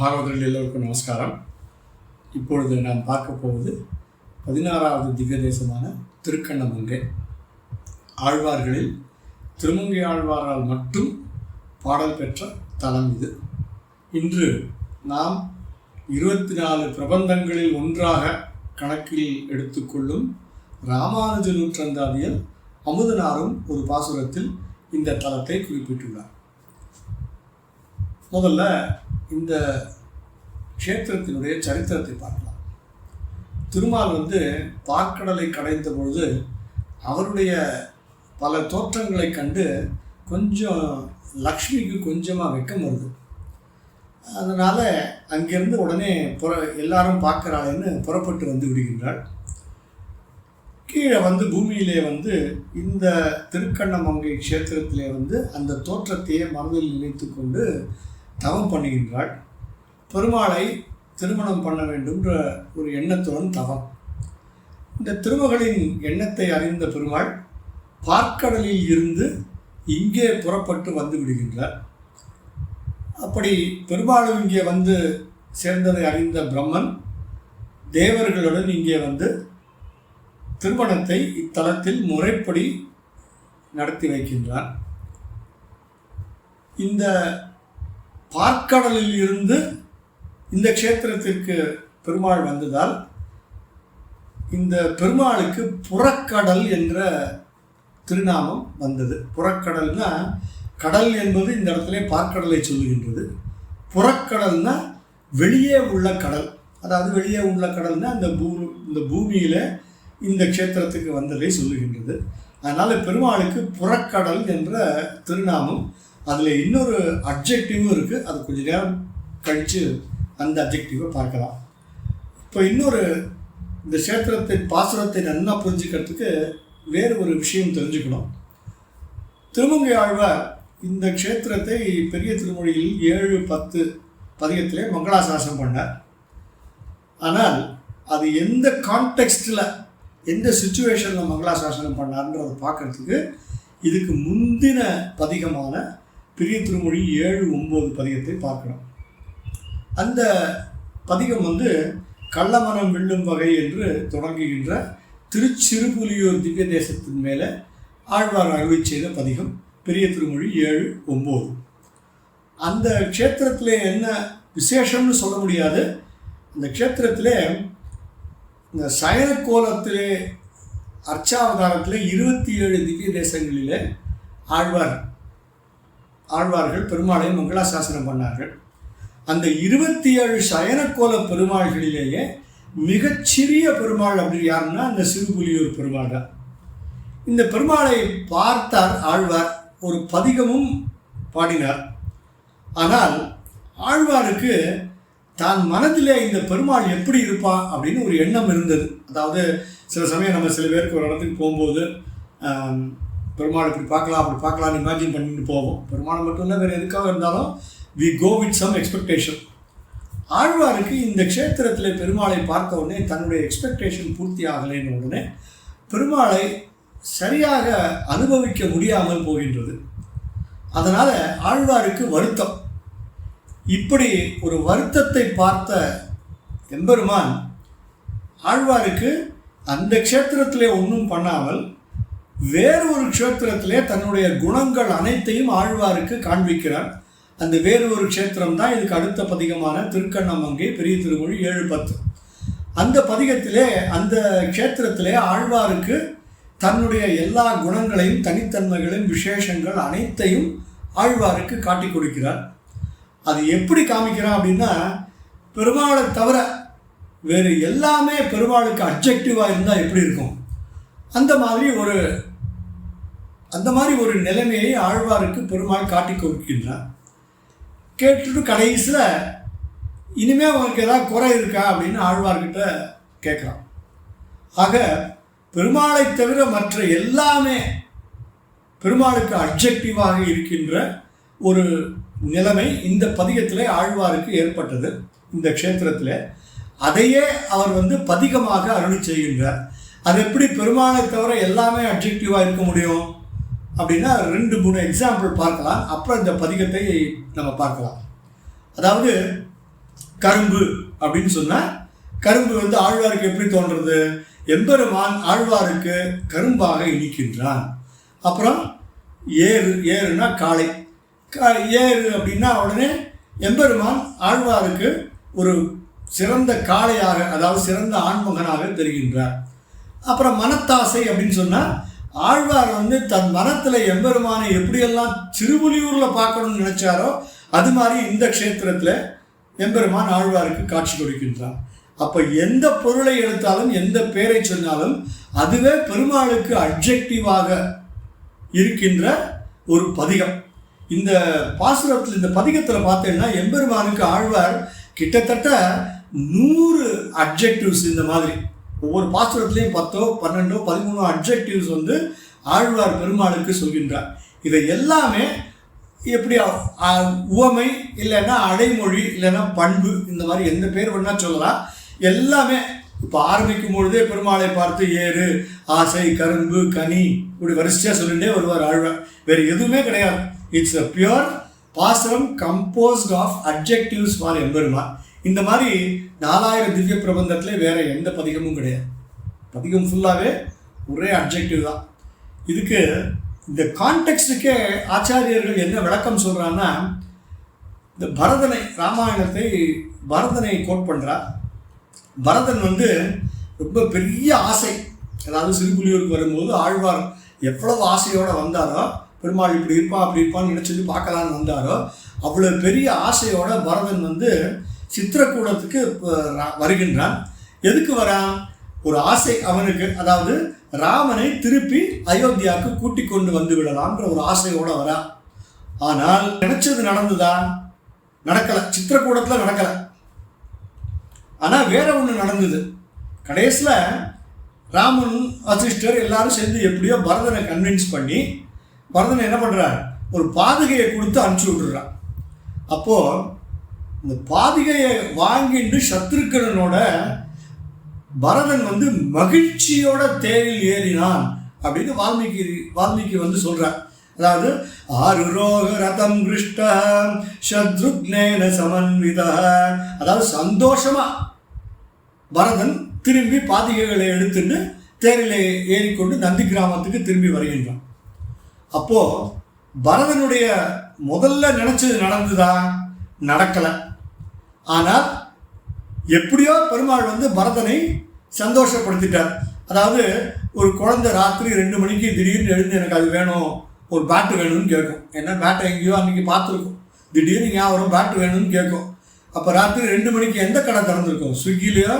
பாகவதர்கள் எல்லோருக்கும் நமஸ்காரம். இப்பொழுது நாம் பார்க்க போவது 16வது திவ்ய தேசமான திருக்கண்ணமங்கை. ஆழ்வார்களில் திருமங்கை ஆழ்வாரால் மட்டும் பாடல் பெற்ற தலம் இது. இன்று நாம் 24 பிரபந்தங்களில் ஒன்றாக கணக்கில் எடுத்துக்கொள்ளும் ராமானுஜ நூற்றந்தாதியில் அமுதனாரும் ஒரு பாசுரத்தில் இந்த தலத்தை குறிப்பிட்டுள்ளார். முதல்ல இந்த க்ஷேத்திரத்தினுடைய சரித்திரத்தை பார்க்கலாம். திருமால் பார்க்கடலை கடைந்த பொழுது அவருடைய பல தோற்றங்களை கண்டு கொஞ்சம் லக்ஷ்மிக்கு கொஞ்சமாக வெக்கம் வருது. அதனால் அங்கேருந்து உடனே எல்லாரும் பார்க்குறாளேன்னு புறப்பட்டு வந்து விடுகின்றாள். கீழே பூமியிலே இந்த திருக்கண்ணமங்கை க்ஷேத்திரத்திலே அந்த தோற்றத்தையே மனதில் நினைத்து கொண்டு தவம் பண்ணுகின்றாள். பெருமாளை திருமணம் பண்ண வேண்டும்ன்ற ஒரு எண்ணத்துடன் தவம். இந்த திருமகளின் எண்ணத்தை அறிந்த பெருமாள் பார்க்கடலில் இருந்து இங்கே புறப்பட்டு வந்து விடுகின்றார். அப்படி பெருமாளும் இங்கே சேர்ந்ததை அறிந்த பிரம்மன் தேவர்களுடன் இங்கே திருமணத்தை இத்தலத்தில் முறைப்படி நடத்தி வைக்கின்றார். இந்த பார்க்கடலில் இருந்து இந்த க்ஷேத்திரத்திற்கு பெருமாள் வந்ததால் இந்த பெருமாளுக்கு புறக்கடல் என்ற திருநாமம் வந்தது. புறக்கடல்னா கடல் என்பது இந்த இடத்துல பார்க்கடலை சொல்லுகின்றது. புறக்கடல்னா வெளியே உள்ள கடல். அதாவது வெளியே உள்ள கடல்னா இந்த பூமியில் இந்த க்ஷேத்திரத்துக்கு வந்ததை சொல்லுகின்றது. அதனால் பெருமாளுக்கு புறக்கடல் என்ற திருநாமம். அதில் இன்னொரு அப்ஜெக்டிவும் இருக்குது. அது கொஞ்சம் நேரம் கழித்து அந்த அப்ஜெக்டிவை பார்க்கலாம். இப்போ இன்னொரு இந்த க்ஷேத்திரத்தின் பாசுரத்தை நல்லா புரிஞ்சுக்கிறதுக்கு வேறு ஒரு விஷயம் தெரிஞ்சுக்கணும். திருமங்கை ஆழ்வார் இந்த க்ஷேத்திரத்தை பெரிய திருமொழியில் 7-10 பதிகத்திலே மங்களாசாசனம் பண்ணார். ஆனால் அது எந்த கான்டெக்ஸ்டில் எந்த சுச்சுவேஷனில் மங்களாசாசனம் பண்ணார்ன்றதை பார்க்குறதுக்கு இதுக்கு முந்தின பதிகமான பெரிய திருமொழி 7-9 பதிகத்தை பார்க்கணும். அந்த பதிகம் கள்ளமனம் வெல்லும் வகை என்று தொடங்குகின்ற திருச்சிறுபுலியூர் திவ்ய தேசத்தின் மேலே ஆழ்வார் அருளி செய்த பதிகம் பெரிய திருமொழி 7-9. அந்த க்ஷேத்திரத்தில் என்ன விசேஷம்னு சொல்ல முடியாது. அந்த க்ஷேத்திரத்தில் இந்த சயன கோலத்திலே அர்ச்சாவதாரத்தில் 27 திவ்ய தேசங்களிலே ஆழ்வார்கள் பெருமாளை மங்களாசாசனம் பண்ணார்கள். அந்த 27 சயனக்கோல பெருமாள்களிலேயே மிகச்சிறிய பெருமாள் அப்படி யாருன்னா அந்த சிறுபுலியூர் பெருமாள் தான். இந்த பெருமாளை பார்த்தார் ஆழ்வார். ஒரு பதிகமும் பாடினார். ஆனால் ஆழ்வாருக்கு தான் மனதிலே இந்த பெருமாள் எப்படி இருப்பான் அப்படின்னு ஒரு எண்ணம் இருந்தது. அதாவது சில சமயம் நம்ம சில பேருக்கு ஒரு இடத்துக்கு போகும்போது பெருமாள் இப்படி பார்க்கலாம் அப்படி பார்க்கலான்னு இமேஜின் பண்ணிட்டு போவோம். பெருமாள் மட்டும் இல்லை, வேறு எதுக்காக இருந்தாலும் we go with some expectation. ஆழ்வாருக்கு இந்த க்ஷேத்திரத்தில் பெருமாளை பார்த்த உடனே தன்னுடைய எக்ஸ்பெக்டேஷன் பூர்த்தி ஆகலைன்னு உடனே பெருமாளை சரியாக அனுபவிக்க முடியாமல் போகின்றது. அதனால் ஆழ்வாருக்கு வருத்தம். இப்படி ஒரு வருத்தத்தை பார்த்த எம்பெருமான் ஆழ்வாருக்கு அந்த க்ஷேத்திரத்திலே ஒன்றும் பண்ணாமல் வேறு ஒரு க்ஷேத்திரத்திலே தன்னுடைய குணங்கள் அனைத்தையும் ஆழ்வாருக்கு காண்பிக்கிறார். அந்த வேறு ஒரு க்ஷேத்திரம் தான் இதுக்கு அடுத்த பதிகமான திருக்கண்ணமங்கை பெரிய திருமொழி 7-10. அந்த பதிகத்திலே அந்த க்ஷேத்திரத்திலே ஆழ்வாருக்கு தன்னுடைய எல்லா குணங்களையும் தனித்தன்மைகளையும் விசேஷங்கள் அனைத்தையும் ஆழ்வாருக்கு காட்டி கொடுக்கிறார். அது எப்படி காமிக்கிறான் அப்படின்னா, பெருமாளை தவிர வேறு எல்லாமே பெருமாளுக்கு அப்ஜெக்டிவாக இருந்தால் எப்படி இருக்கும் அந்த மாதிரி ஒரு நிலைமையை ஆழ்வாருக்கு பெருமாள் காட்டி கொடுக்கின்றார். கேட்டுட்டு கடைசியில் இனிமேல் அவனுக்கு ஏதாவது குறை இருக்கா அப்படின்னு ஆழ்வார்கிட்ட கேட்குறான். ஆக பெருமாளை தவிர மற்ற எல்லாமே பெருமாளுக்கு அப்ஜெக்டிவாக இருக்கின்ற ஒரு நிலைமை இந்த பதிகத்தில் ஆழ்வாருக்கு ஏற்பட்டது. இந்த க்ஷேத்திரத்தில் அதையே அவர் பதிகமாக அருளி செய்கின்றார். அது எப்படி பெருமாளை தவிர எல்லாமே அப்ஜெக்டிவாக இருக்க முடியும் அப்படின்னா 2-3 எக்ஸாம்பிள் பார்க்கலாம். அப்புறம் இந்த பதிகத்தை நம்ம பார்க்கலாம். அதாவது கரும்பு அப்படின்னு சொன்னால் கரும்பு வந்து ஆழ்வாருக்கு எப்படி தோன்றது? எம்பெருமான் ஆழ்வாருக்கு கரும்பாக இனிக்கின்றான். அப்புறம் ஏறுனா காளை, ஏறு அப்படின்னா உடனே எம்பெருமான் ஆழ்வாருக்கு ஒரு சிறந்த காளையாக, அதாவது சிறந்த ஆண்மகனாக தெரிகின்றார். அப்புறம் மனத்தாசை அப்படின்னு சொன்னால் ஆழ்வார் வந்து தன் மனத்தில் எம்பெருமானை எப்படியெல்லாம் திருப்புலியூரில் பார்க்கணும்னு நினைச்சாரோ அது மாதிரி இந்த க்ஷேத்திரத்தில் எம்பெருமான் ஆழ்வாருக்கு காட்சி கொடுக்கின்றார். அப்போ எந்த பொருளை எடுத்தாலும் எந்த பேரை சொன்னாலும் அதுவே பெருமாளுக்கு அப்ஜெக்டிவாக இருக்கின்ற ஒரு பதிகம். இந்த பாசுரத்தில், இந்த பதிகத்தில் பார்த்தீங்கன்னா எம்பெருமானுக்கு ஆழ்வார் கிட்டத்தட்ட 100 அப்ஜெக்டிவ்ஸ், இந்த மாதிரி ஒவ்வொரு பாசுரத்துலேயும் 10, 12, 13 அப்ஜெக்டிவ்ஸ் வந்து ஆழ்வார் பெருமாளுக்கு சொல்கின்றார். இதை எல்லாமே எப்படி உவமை இல்லைன்னா அடைமொழி இல்லைன்னா பண்பு, இந்த மாதிரி எந்த பேர் வேணால் சொல்லலாம். எல்லாமே இப்போ ஆரம்பிக்கும் பொழுதே பெருமாளை பார்த்து ஏறு, ஆசை, கரும்பு, கனி, இப்படி வரிசையாக சொல்லிகிட்டே வருவார் ஆழ்வார். வேறு எதுவுமே கிடையாது. இட்ஸ் அ பியூர் பாசுரம் கம்போஸ்ட் ஆஃப் அட்ஜெக்டிவ்ஸ் ஃபார் எம்பெருமான். இந்த மாதிரி 4000 திவ்ய பிரபந்தத்தில் வேறு எந்த பதிகமும் கிடையாது. பதிகம் ஃபுல்லாகவே ஒரே அட்ஜெக்டிவ் தான். இதுக்கு இந்த கான்டெக்ஸ்டுக்கே ஆச்சாரியர்கள் என்ன விளக்கம் சொல்கிறான்னா, இந்த பரதனை, ராமாயணத்தை பரதனை கோட் பண்ணுறார். பரதன் வந்து ரொம்ப பெரிய ஆசை, அதாவது சிறுபுலியூருக்கு வரும்போது ஆழ்வார் எவ்வளவு ஆசையோடு வந்தாரோ, பெருமாள் இப்படி இருப்பான் அப்படி இருப்பான்னு நினச்சிட்டு பார்க்கலான்னு வந்தாரோ, அவ்வளோ பெரிய ஆசையோட பரதன் வந்து சித்திரக்கூடத்துக்கு வருகின்றான். எதுக்கு வரான்? ஒரு ஆசை அவனுக்கு, அதாவது ராமனை திருப்பி அயோத்தியாவுக்கு கூட்டிக் கொண்டு வந்து விடலான்ற ஒரு ஆசையோடு வரான். ஆனால் நினைச்சது நடந்துதா? நடக்கலை. சித்திரக்கூடத்தில் நடக்கலை. ஆனால் வேற ஒன்று நடந்தது. கடைசியில் ராமன், வசிஷ்டர் எல்லாரும் சேர்ந்து எப்படியோ பரதனை கன்வின்ஸ் பண்ணி பரதனை என்ன பண்ணுறார்? ஒரு பாதுகையை கொடுத்து அனுப்பிச்சி விட்டுறான். அப்போது இந்த பாதுகையை வாங்கிட்டு சத்ருக்கனோட பரதன் வந்து மகிழ்ச்சியோட தேரில் ஏறினான் அப்படின்னு வால்மீகி வந்து சொல்கிறார். அதாவது ஆருரோக ரதம் கிருஷ்ட சத்ருக்னேன சமன்வித, அதாவது சந்தோஷமாக பரதன் திரும்பி பாதுகைகளை எடுத்துட்டு தேரிலே ஏறிக்கொண்டு நந்தி கிராமத்துக்கு திரும்பி வருகின்றான். அப்போது பரதனுடைய முதல்ல நினச்சது நடந்துதா? நடக்கலை. ஆனால் எப்படியோ பெருமாள் வந்து பரதனை சந்தோஷப்படுத்திட்டார். அதாவது ஒரு குழந்தை ராத்திரி 2 மணிக்கு திடீர்னு எழுந்து எனக்கு அது வேணும், ஒரு பேட்டு வேணும்னு கேட்கும். ஏன்னா பேட்டை எங்கேயோ அன்றைக்கி பார்த்துருக்கும், திடீர்னு ஞாபகம் பேட்டு வேணும்னு கேட்கும். அப்போ ராத்திரி 2 மணிக்கு எந்த கடை திறந்துருக்கும்? ஸ்விக்கிலேயோ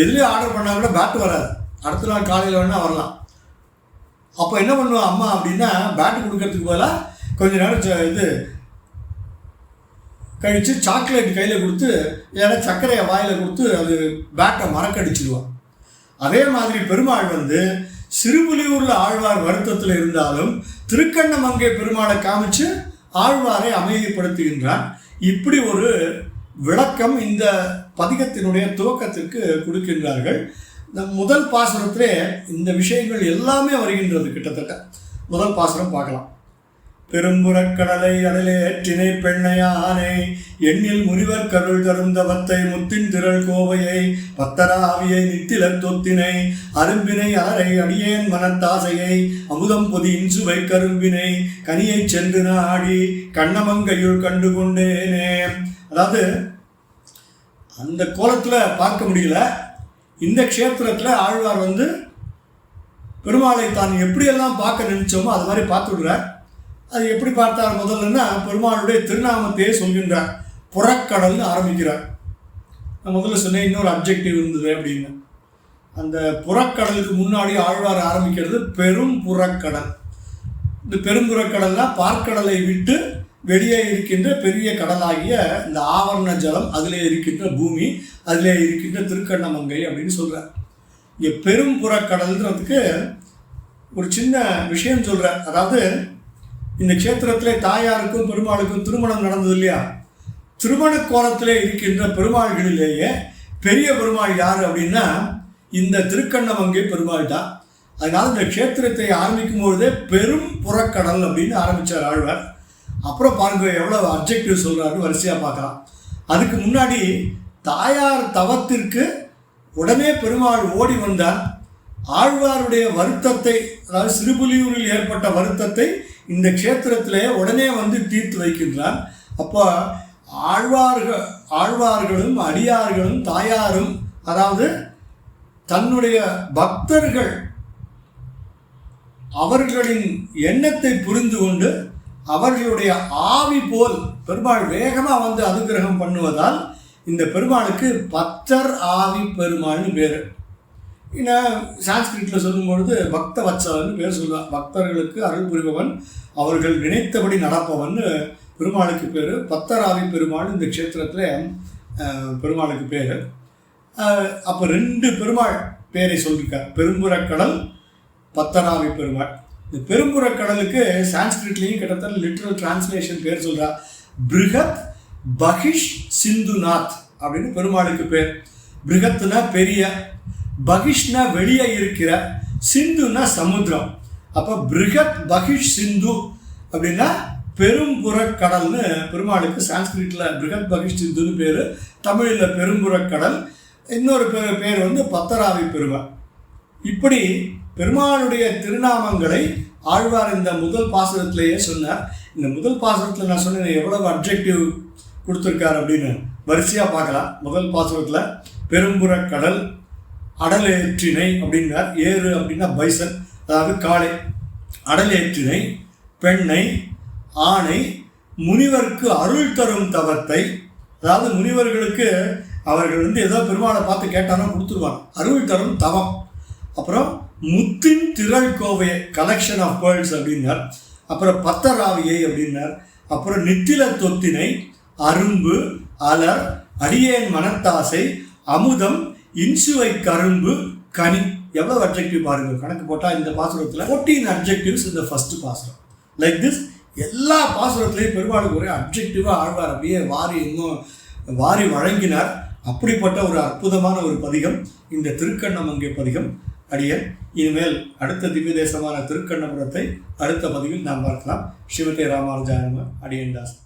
எதுலேயோ ஆர்டர் பண்ணால் கூட பேட்டு வராது, அடுத்த நாள் காலையில் வேணால் வரலாம். அப்போ என்ன பண்ணுவோம் அம்மா அப்படின்னா, பேட்டு கொடுக்கறதுக்கு பதிலாக கொஞ்ச நேரம் இது கழித்து சாக்லேட் கையில் கொடுத்து ஏன்னா சர்க்கரையை வாயில் கொடுத்து அது பேட்டை மறக்கடிச்சிடுவான். அதே மாதிரி பெருமாள் வந்து சிறுபுலியூரில் ஆழ்வார் வருத்தத்தில் இருந்தாலும் திருக்கண்ணமங்கை பெருமாளை காமிச்சு ஆழ்வாரை அமைதிப்படுத்துகின்றான். இப்படி ஒரு விளக்கம் இந்த பதிகத்தினுடைய துவக்கத்திற்கு கொடுக்கின்றார்கள். முதல் பாசுரத்திலே இந்த விஷயங்கள் எல்லாமே வருகின்றது. கிட்டத்தட்ட முதல் பாசுரம் பார்க்கலாம். பெரும்புறக்கடலை அடலேற்றினை பெண்ணையானை எண்ணில் முனிவர் கருள் தருந்தவத்தை முத்தின் திரள் கோவையை பத்தராவியை நித்திலத் தொத்தினை அரும்பினை அலரை அடியேன் மனத்தாசையை அமுதம் பொதி இன்சுவை கரும்பினை கனியை சென்று நாடி கண்ணமங்கையுள் கண்டு கொண்டேனே. அதாவது அந்த கோலத்தில் பார்க்க முடியல. இந்த க்ஷேத்திரத்தில் ஆழ்வார் வந்து பெருமாளை தான் எப்படியெல்லாம் பார்க்க நினைச்சோமோ அது மாதிரி பார்த்து விடுறார். அது எப்படி பார்த்தார் முதல்லன்னா, பெருமாளுடைய திருநாமத்தையே சொல்கின்றார். புறக்கடல்னு ஆரம்பிக்கிறார். நான் முதல்ல சொன்னேன் இன்னொரு அப்ஜெக்டிவ் இருந்தது அப்படின்னு. அந்த புறக்கடலுக்கு முன்னாடி ஆழ்வார் ஆரம்பிக்கிறது பெரும் புறக்கடல். இந்த பெரும்புறக்கடல்னால் பார்க்கடலை விட்டு வெளியே இருக்கின்ற பெரிய கடலாகிய இந்த ஆவரண ஜலம், அதிலே இருக்கின்ற பூமி, அதிலே இருக்கின்ற திருக்கண்ணமங்கை அப்படின்னு சொல்கிறார். இங்கே பெரும் புறக்கடல்ன்றதுக்கு ஒரு சின்ன விஷயம் சொல்கிறார். அதாவது இந்த க்ஷேத்திரத்திலே தாயாருக்கும் பெருமாளுக்கும் திருமணம் நடந்தது இல்லையா? திருமண கோலத்திலே இருக்கின்ற பெருமாள்களிலேயே பெரிய பெருமாள் யார் அப்படின்னா இந்த திருக்கண்ணமங்கை பெருமாள் தான். அதனால் இந்த க்ஷேத்திரத்தை ஆரம்பிக்கும் பொழுதே பெரும் புறக்கடல் அப்படின்னு ஆரம்பித்தார் ஆழ்வார். அப்புறம் பாருங்க எவ்வளோ அப்ஜெக்டிவ் சொல்கிறாரு, வரிசையாக பார்க்கலாம். அதுக்கு முன்னாடி தாயார் தவத்திற்கு உடனே பெருமாள் ஓடி வந்தார். ஆழ்வாருடைய வருத்தத்தை, அதாவது சிறுபுலியூரில் ஏற்பட்ட வருத்தத்தை இந்த க்ஷேத்திரத்திலே உடனே வந்து தீர்த்து வைக்கின்றார். அப்போ ஆழ்வார்களும் அடியார்களும் தாயாரும், அதாவது தன்னுடைய பக்தர்கள் அவர்களின் எண்ணத்தை புரிந்து கொண்டு அவர்களுடைய ஆவி போல் பெருமாள் வேகமாக வந்து அனுகிரகம் பண்ணுவதால் இந்த பெருமாளுக்கு பத்தர் ஆவி பெருமாள்னு பேர். ஏன்னா சான்ஸ்கிரிட்டில் சொல்லும்பொழுது பக்த வத்சலன்னு பேர் சொல்லுவாள். பக்தர்களுக்கு அருள் புரிபவன், அவர்கள் நினைத்தபடி நடப்பவன் பெருமாளுக்கு பேர். பத்தராவி பெருமாள் இந்த க்ஷேத்திரத்தில் பெருமாளுக்கு பேர். அப்போ 2 பெருமாள் பேரை சொல்லியிருக்கார், பெரும்புறக்கடல், பத்தராவி பெருமாள். இந்த பெரும்புறக்கடலுக்கு சான்ஸ்கிரிட்லேயும் கிட்டத்தட்ட லிட்ரல் டிரான்ஸ்லேஷன் பேர் சொல்கிறார். பிருகத் பகிஷ் சிந்துநாத் அப்படின்னு பெருமாளுக்கு பேர். பிருகத்னா பெரிய, பகிஷ்னா வெளியே இருக்கிற, சிந்துனா சமுத்திரம். அப்போ பிருகத் பகிஷ் சிந்து அப்படின்னா பெரும்புறக்கடல்னு பெருமாளுக்கு சான்ஸ்கிரிட்டில் பிருகத் பகிஷ் சிந்துன்னு பேர். தமிழில் பெரும்புறக்கடல். இன்னொரு பேர் வந்து பத்தராவி பெருமாள். இப்படி பெருமாளுடைய திருநாமங்களை ஆழ்வார் இந்த முதல் பாசுரத்திலேயே சொன்னார். இந்த முதல் பாசுரத்தில் நான் சொன்னேன் எவ்வளவு அப்ஜெக்டிவ் கொடுத்துருக்கார் அப்படின்னு வரிசையாக பார்க்கலாம். முதல் பாசுரத்தில் பெரும்புறக்கடல், அடலேற்றினை அப்படின்னார். ஏறு அப்படின்னா பைசன், அதாவது காளை. அடலேற்றினை, பெண்ணை, ஆணை, முனிவருக்கு அருள் தரும் தவத்தை, அதாவது முனிவர்களுக்கு அவர்கள் வந்து ஏதோ பெருமாளை பார்த்து கேட்டானா கொடுத்துருவாங்க, அருள் தரும் தவம். அப்புறம் முத்தின் திரள் கோவையை, கலெக்ஷன் ஆஃப் பேர்ல்ஸ் அப்படின்னார். அப்புறம் பத்தராவியை அப்படின்னார். அப்புறம் நித்தில தொத்தினை, அரும்பு, அலர், அடியேன் மனத்தாசை, அமுதம், இன்சுவை கரும்பு, கனி. எவ்வளோ அப்ஜெக்டிவ் பாருங்க, கணக்கு போட்டால் இந்த பாசுரத்தில் 14 அப்ஜெக்டிவ்ஸ் இந்த ஃபர்ஸ்ட் பாசுரம். லைக் திஸ் எல்லா பாசுரத்துலேயும் பெருமாளுக்கு ஒரே அப்ஜெக்டிவாக ஆழ்வார் அப்படியே வாரி வழங்கினார். அப்படிப்பட்ட ஒரு அற்புதமான ஒரு பதிகம் இந்த திருக்கண்ணமங்கை பதிகம். அடியேன் இனிமேல் அடுத்த திவ்ய தேசமான திருக்கண்ணபுரத்தை அடுத்த பதிவில் நாம் பார்க்கலாம். ஸ்ரீமதே ராமானுஜாய நமः. அடியேன் தாஸ்.